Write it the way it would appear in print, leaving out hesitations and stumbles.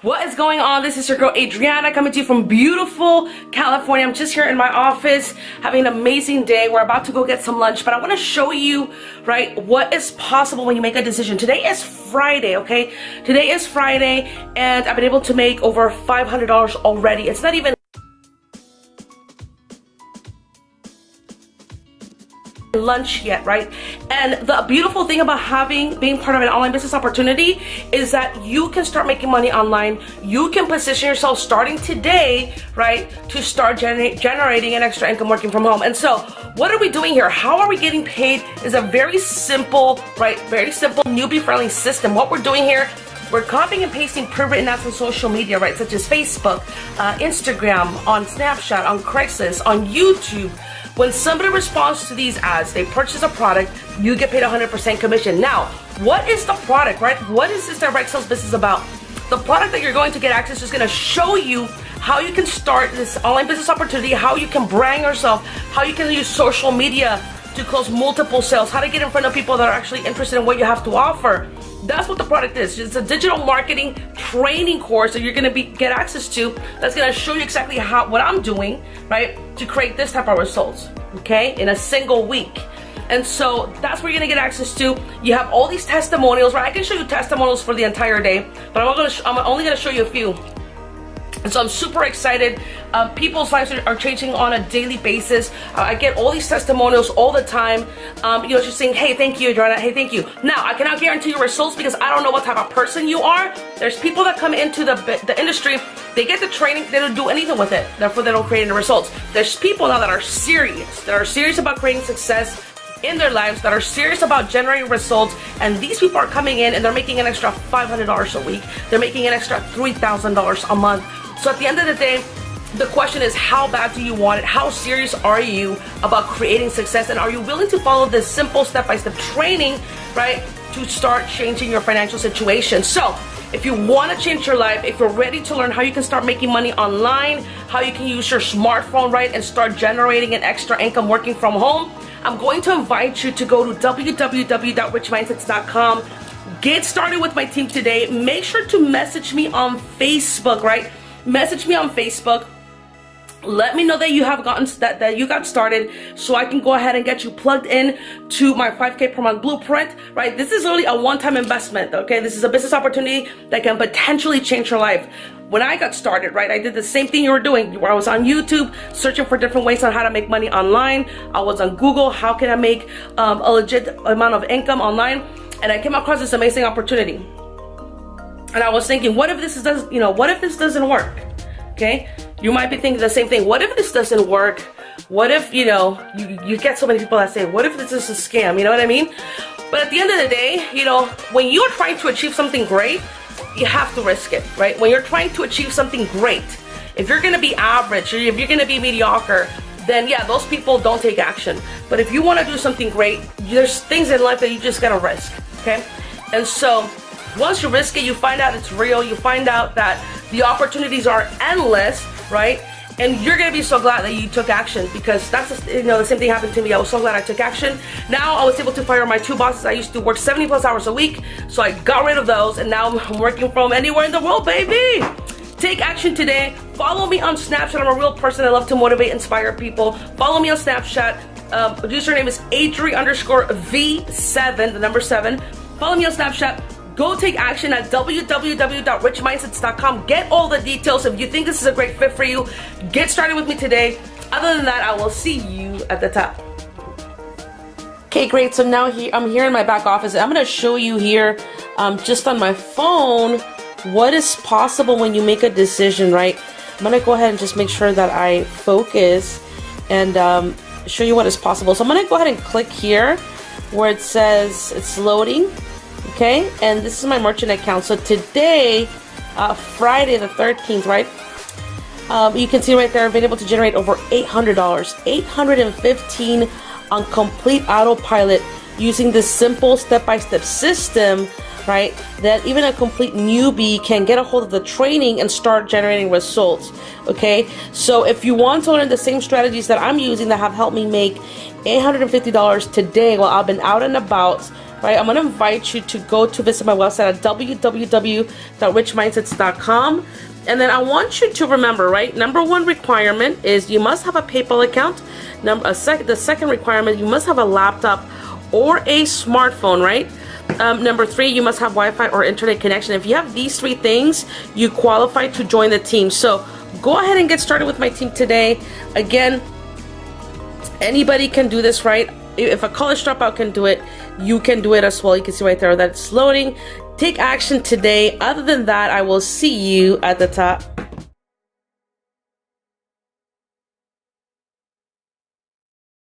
What is going on? This is your girl Adriana coming to you from beautiful California. I'm just here in my office having an amazing day. We're about to go get some lunch, but I want to show you, right, what is possible when you make a decision. Today is Friday, okay? Today is Friday, and I've been able to make over $500 already. It's not even lunch yet, right? And the beautiful thing about being part of an online business opportunity is that you can start making money online. You can position yourself starting today, right, to start generating an extra income working from home. And so what are we doing here? How are we getting paid? Is a very simple, right, very simple newbie friendly system. What we're doing here, we're copying and pasting pre-written ads on social media, right, such as Facebook, Instagram, on Snapchat, on Craigslist, on YouTube. When somebody responds to these ads, they purchase a product, you get paid 100% commission. Now, what is the product, right? What is this direct sales business about? The product that you're going to get access to is going to show you how you can start this online business opportunity, how you can brand yourself, how you can use social media to close multiple sales, how to get in front of people that are actually interested in what you have to offer. That's what the product is. It's a digital marketing training course that you're going to get access to that's going to show you exactly what I'm doing, right, to create this type of results, okay, in a single week. And so that's where you're going to get access to. You have all these testimonials, right? I can show you testimonials for the entire day, but I'm only going to show you a few. And so I'm super excited. People's lives are changing on a daily basis. I get all these testimonials all the time. Just saying, hey, thank you, Adriana. Hey, thank you. Now, I cannot guarantee your results because I don't know what type of person you are. There's people that come into the industry, they get the training, they don't do anything with it. Therefore, they don't create any results. There's people now that are serious about creating success in their lives, that are serious about generating results, and these people are coming in and they're making an extra $500 a week. They're making an extra $3,000 a month. So at the end of the day, the question is, how bad do you want it? How serious are you about creating success? And are you willing to follow this simple step-by-step training, right, to start changing your financial situation? So if you want to change your life, if you're ready to learn how you can start making money online, how you can use your smartphone, right, and start generating an extra income working from home, I'm going to invite you to go to www.richmindsets.com. Get started with my team today. Make sure to message me on Facebook, right? Message me on Facebook. Let me know that you have that you got started, so I can go ahead and get you plugged in to my 5K per month blueprint, right? This is really a one-time investment, okay? This is a business opportunity that can potentially change your life. When I got started, right, I did the same thing you were doing, where I was on YouTube searching for different ways on how to make money online. I was on Google, how can I make a legit amount of income online? And I came across this amazing opportunity. And I was thinking, what if this doesn't work? Okay? You might be thinking the same thing. What if this doesn't work? What if, you get so many people that say, what if this is a scam? You know what I mean? But at the end of the day, when you're trying to achieve something great, you have to risk it, right? When you're trying to achieve something great, if you're going to be average, or if you're going to be mediocre, then yeah, those people don't take action. But if you want to do something great, there's things in life that you just got to risk, okay? And so once you risk it, you find out it's real. You find out that the opportunities are endless, right? And you're gonna be so glad that you took action, because that's the same thing happened to me. I was so glad I took action. Now I was able to fire my two bosses. I used to work 70+ hours a week, so I got rid of those, and now I'm working from anywhere in the world, baby. Take action today. Follow me on Snapchat. I'm a real person. I love to motivate, inspire people. Follow me on Snapchat. Username is Adri_V7, the number 7. Follow me on Snapchat. Go take action at www.richmindsets.com. Get all the details. If you think this is a great fit for you, get started with me today. Other than that, I will see you at the top. Okay, great. So now I'm here in my back office. I'm going to show you here just on my phone what is possible when you make a decision, right? I'm going to go ahead and just make sure that I focus and show you what is possible. So I'm going to go ahead and click here where it says it's loading. Okay, and this is my merchant account. So today, Friday the 13th, right? You can see right there, I've been able to generate over $800, $815 on complete autopilot using this simple step-by-step system, right? That even a complete newbie can get a hold of the training and start generating results. Okay, so if you want to learn the same strategies that I'm using that have helped me make $850 today while I've been out and about, right? I'm gonna invite you to go to visit my website at www.richmindsets.com. And then I want you to remember, right? Number one requirement is you must have a PayPal account. The second requirement, you must have a laptop or a smartphone, right? Number three, you must have Wi-Fi or internet connection. If you have these three things, you qualify to join the team. So go ahead and get started with my team today. Again, anybody can do this, right? If a college dropout can do it, you can do it as well. You can see right there that it's loading. Take action today. Other than that, I will see you at the top.